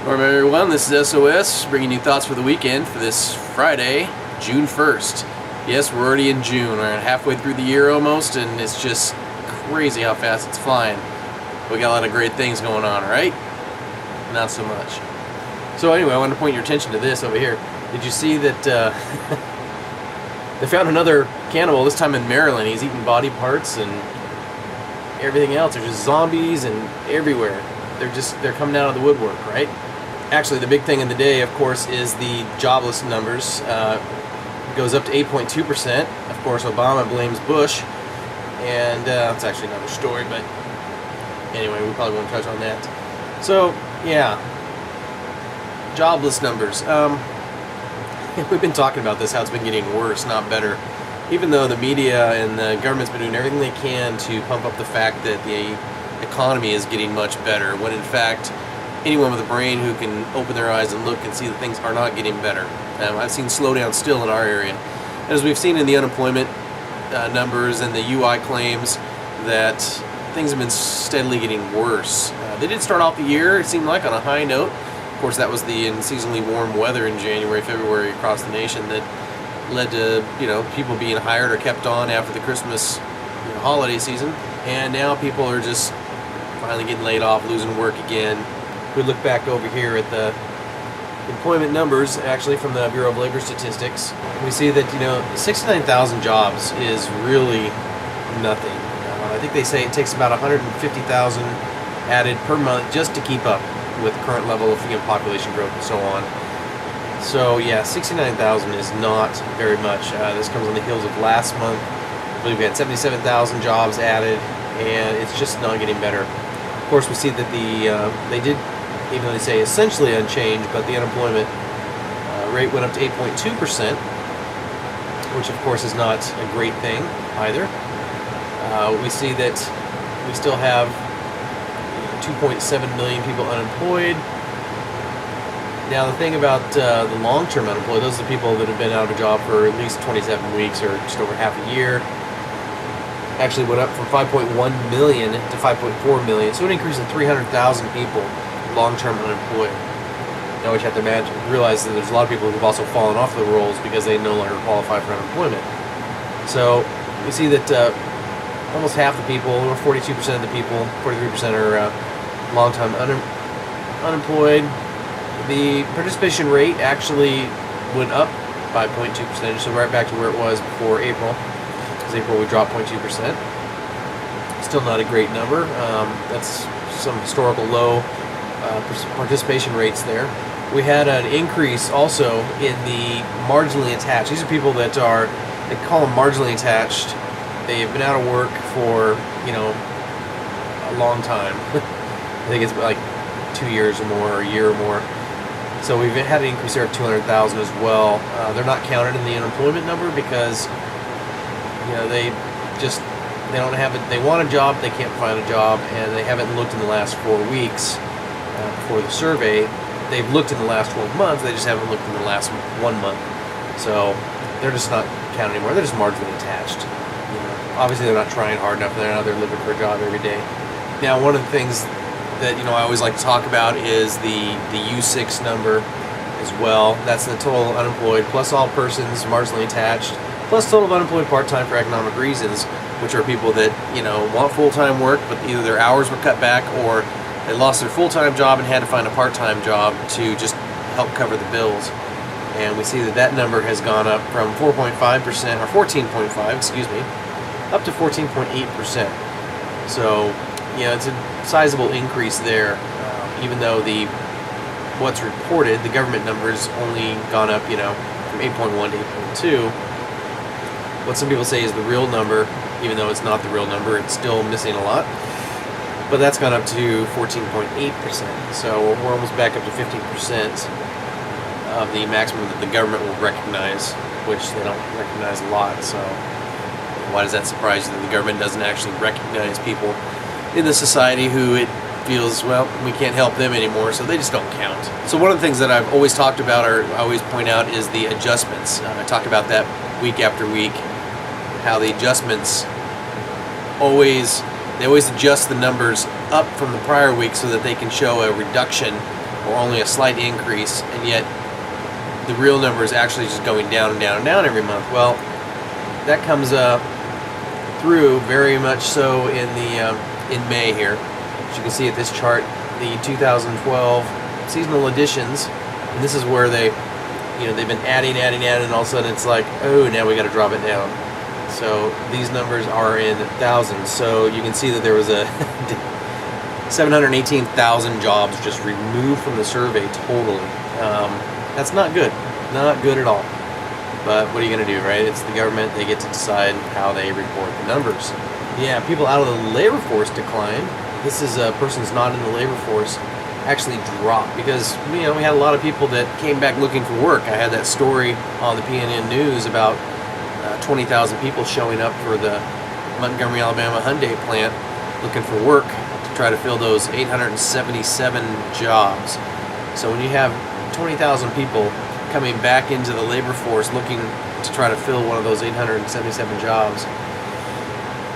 Welcome everyone, this is SOS, bringing you thoughts for the weekend for this Friday, June 1st. Yes, we're already in June, we're halfway through the year almost, and it's just crazy how fast it's flying. We got a lot of great things going on, right? Not so much. So anyway, I wanted to point your attention to this over here. Did you see that they found another cannibal, this time in Maryland? He's eating body parts and everything else. There's just zombies and everywhere. They're coming out of the woodwork, right? Actually, the big thing in the day, of course, is the jobless numbers. It goes up to 8.2%. Of course, Obama blames Bush, and it's actually another story, but anyway, we probably won't touch on that. So, yeah, jobless numbers. We've been talking about this, how it's been getting worse, not better. Even though the media and the government's been doing everything they can to pump up the fact that the economy is getting much better, when in fact, anyone with a brain who can open their eyes and look and see that things are not getting better. I've seen slowdown still in our area. As we've seen in the unemployment numbers and the UI claims, that things have been steadily getting worse. They did start off the year, it seemed like, on a high note. Of course, that was the unseasonably warm weather in January, February across the nation that led to people being hired or kept on after the Christmas holiday season. And now people are just finally getting laid off, losing work again. We look back over here at the employment numbers, actually from the Bureau of Labor Statistics. We see that 69,000 jobs is really nothing. I think they say it takes about 150,000 added per month just to keep up with current level of population growth and so on. So yeah, 69,000 is not very much. This comes on the heels of last month. I believe we had 77,000 jobs added, and it's just not getting better. Of course, we see that they did, even though they say essentially unchanged, but the unemployment rate went up to 8.2%, which of course is not a great thing either. We see that we still have 2.7 million people unemployed. Now the thing about the long-term unemployed, those are the people that have been out of a job for at least 27 weeks or just over half a year, actually went up from 5.1 million to 5.4 million, so an increase of 300,000 people long-term unemployed. Now we have to realize that there's a lot of people who've also fallen off the rolls because they no longer qualify for unemployment. So we see that almost half the people, or 42% of the people, 43% are long-time unemployed. The participation rate actually went up by 0.2%, so right back to where it was before April. Because April we dropped 0.2%. Still not a great number. That's some historical low participation rates there. We had an increase also in the marginally attached. These are people that they call them marginally attached. They've been out of work for, a long time. I think it's like 2 years or more, or a year or more. So we've had an increase there of 200,000 as well. They're not counted in the unemployment number because, they don't have it. They want a job, they can't find a job, and they haven't looked in the last 4 weeks before the survey. They've looked in the last 12 months, they just haven't looked in the last 1 month. So they're just not counted anymore. They're just marginally attached. Obviously they're not trying hard enough. They're out there looking for a job every day. Now, one of the things that I always like to talk about is the U6 number as well. That's the total unemployed plus all persons marginally attached plus total unemployed part-time for economic reasons, which are people that want full-time work, but either their hours were cut back or they lost their full-time job and had to find a part-time job to just help cover the bills. And we see that number has gone up from 4.5% or 14.5, excuse me, up to 14.8%. So it's a sizable increase there, even though what's reported, the government numbers only gone up, from 8.1 to 8.2. What some people say is the real number, even though it's not the real number, it's still missing a lot. But that's gone up to 14.8%. So we're almost back up to 15% of the maximum that the government will recognize, which they don't recognize a lot. So why does that surprise you that the government doesn't actually recognize people in the society who it feels, we can't help them anymore, so they just don't count. So one of the things that I've always talked about, or I always point out, is the adjustments. I talk about that week after week, how the adjustments always adjust the numbers up from the prior week so that they can show a reduction or only a slight increase, and yet the real number is actually just going down and down and down every month. Well, that comes through very much so in May here. As you can see at this chart, the 2012 seasonal additions, and this is where they've been adding, and all of a sudden it's like, oh, now we got to drop it down. So these numbers are in thousands. So you can see that there was a 718,000 jobs just removed from the survey totally. That's not good. Not good at all. But what are you going to do, right? It's the government. They get to decide how they report the numbers. Yeah, people out of the labor force decline. This is a person who's not in the labor force actually dropped because, we had a lot of people that came back looking for work. I had that story on the PNN News about 20,000 people showing up for the Montgomery, Alabama Hyundai plant looking for work to try to fill those 877 jobs. So when you have 20,000 people coming back into the labor force looking to try to fill one of those 877 jobs,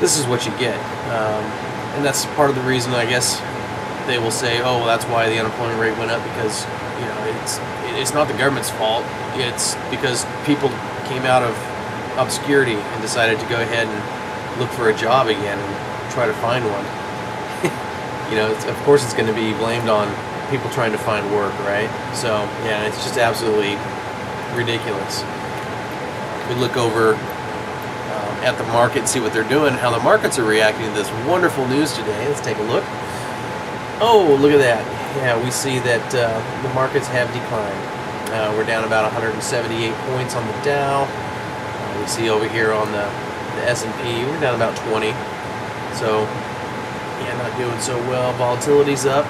this is what you get. And that's part of the reason, I guess, they will say, oh, well, that's why the unemployment rate went up, because it's not the government's fault. It's because people came out of obscurity and decided to go ahead and look for a job again and try to find one. Of course it's going to be blamed on people trying to find work, right? So yeah, it's just absolutely ridiculous. We look over at the market and see what they're doing, how the markets are reacting to this wonderful news today. Let's take a look. Oh, look at that. Yeah, we see that the markets have declined. We're down about 178 points on the Dow. We see over here on the S&P, we're down about 20. So, yeah, not doing so well. Volatility's up.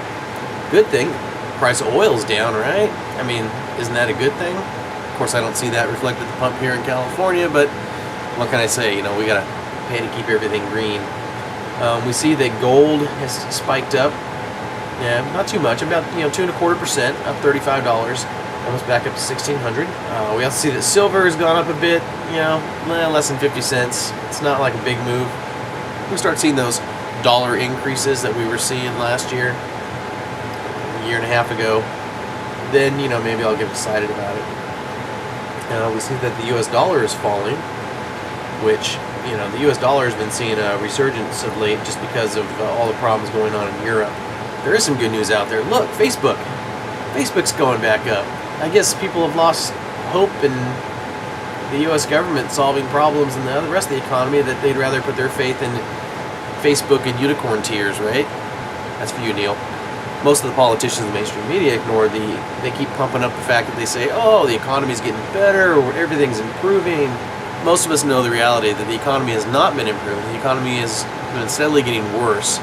Good thing. Price of oil's down, right? I mean, isn't that a good thing? Of course, I don't see that reflected at the pump here in California, but what can I say? We got to pay to keep everything green. We see that gold has spiked up. Yeah, not too much, about 2.25%, up $35, almost back up to 1,600. We also see that silver has gone up a bit, less than 50 cents. It's not like a big move. We start seeing those dollar increases that we were seeing last year, a year and a half ago. Then maybe I'll get excited about it. We see that the U.S. dollar is falling, which the U.S. dollar has been seeing a resurgence of late just because of all the problems going on in Europe. There is some good news out there. Look, Facebook's going back up. I guess people have lost hope in the U.S. government solving problems in the rest of the economy, that they'd rather put their faith in Facebook and unicorn tears, right? That's for you, Neil. Most of the politicians in the mainstream media they keep pumping up the fact that they say, oh, the economy's getting better, or everything's improving. Most of us know the reality that the economy has not been improving. The economy has been steadily getting worse.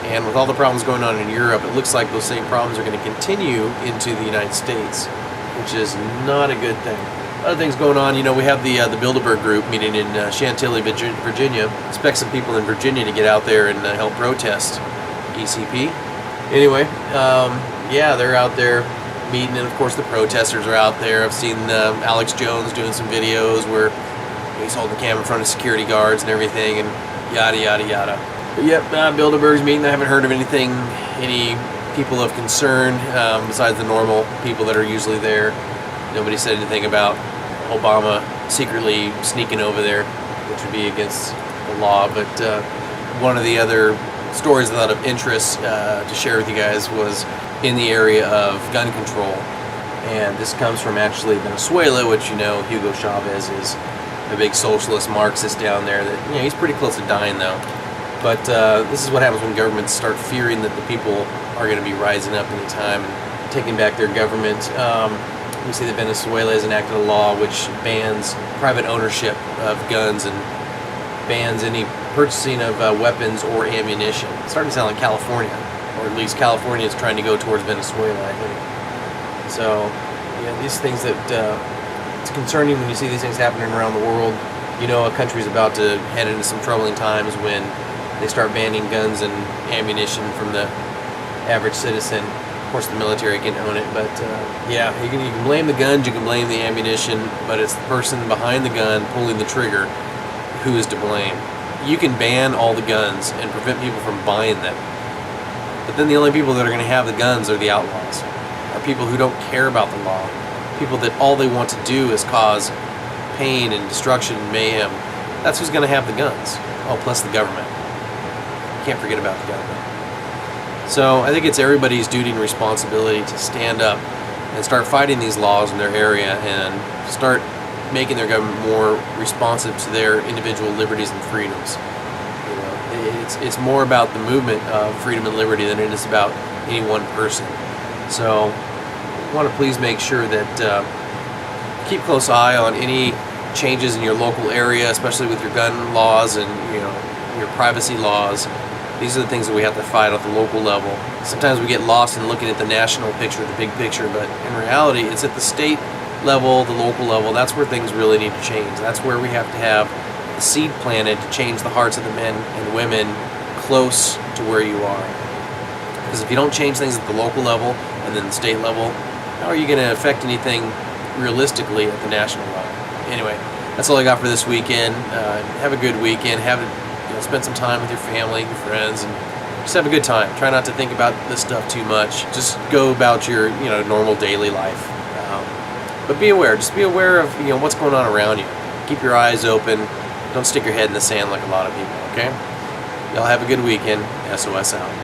And with all the problems going on in Europe, it looks like those same problems are going to continue into the United States, which is not a good thing. Other things going on, we have the Bilderberg group meeting in Chantilly, Virginia. Expect some people in Virginia to get out there and help protest ECP. Anyway, yeah, they're out there meeting, and of course the protesters are out there. I've seen Alex Jones doing some videos where he's holding the camera in front of security guards and everything, and yada, yada, yada. But yep, Bilderberg's meeting. I haven't heard of any people of concern besides the normal people that are usually there. Nobody said anything about Obama secretly sneaking over there, which would be against the law. But one of the other stories I thought of interest to share with you guys was in the area of gun control. And this comes from actually Venezuela, which Hugo Chavez is a big socialist Marxist down there. That he's pretty close to dying though. But this is what happens when governments start fearing that the people are going to be rising up any time and taking back their government. We see that Venezuela has enacted a law which bans private ownership of guns and bans any purchasing of weapons or ammunition. It's starting to sound like California, or at least California is trying to go towards Venezuela, I think. So, these things that it's concerning when you see these things happening around the world. A country's about to head into some troubling times when they start banning guns and ammunition from the average citizen. Of course, the military can own it, but yeah, you can blame the guns, you can blame the ammunition, but it's the person behind the gun pulling the trigger who is to blame. You can ban all the guns and prevent people from buying them, but then the only people that are going to have the guns are the outlaws. people who don't care about the law, people that all they want to do is cause pain and destruction and mayhem. That's who's going to have the guns. Oh, plus the government. Can't forget about the government. So I think it's everybody's duty and responsibility to stand up and start fighting these laws in their area and start making their government more responsive to their individual liberties and freedoms. You know, it's more about the movement of freedom and liberty than it is about any one person. So I want to please make sure that keep close eye on any changes in your local area, especially with your gun laws and your privacy laws. These are the things that we have to fight at the local level. Sometimes we get lost in looking at the national picture, the big picture, but in reality, it's at the state level, the local level. That's where things really need to change. That's where we have to have the seed planted to change the hearts of the men and women close to where you are. Because if you don't change things at the local level and then the state level, how are you going to affect anything realistically at the national level? Anyway, that's all I got for this weekend. Have a good weekend. Spend some time with your family, your friends, and just have a good time. Try not to think about this stuff too much. Just go about your normal daily life. But be aware. Just be aware of what's going on around you. Keep your eyes open. Don't stick your head in the sand like a lot of people. Okay? Y'all have a good weekend. SOS out.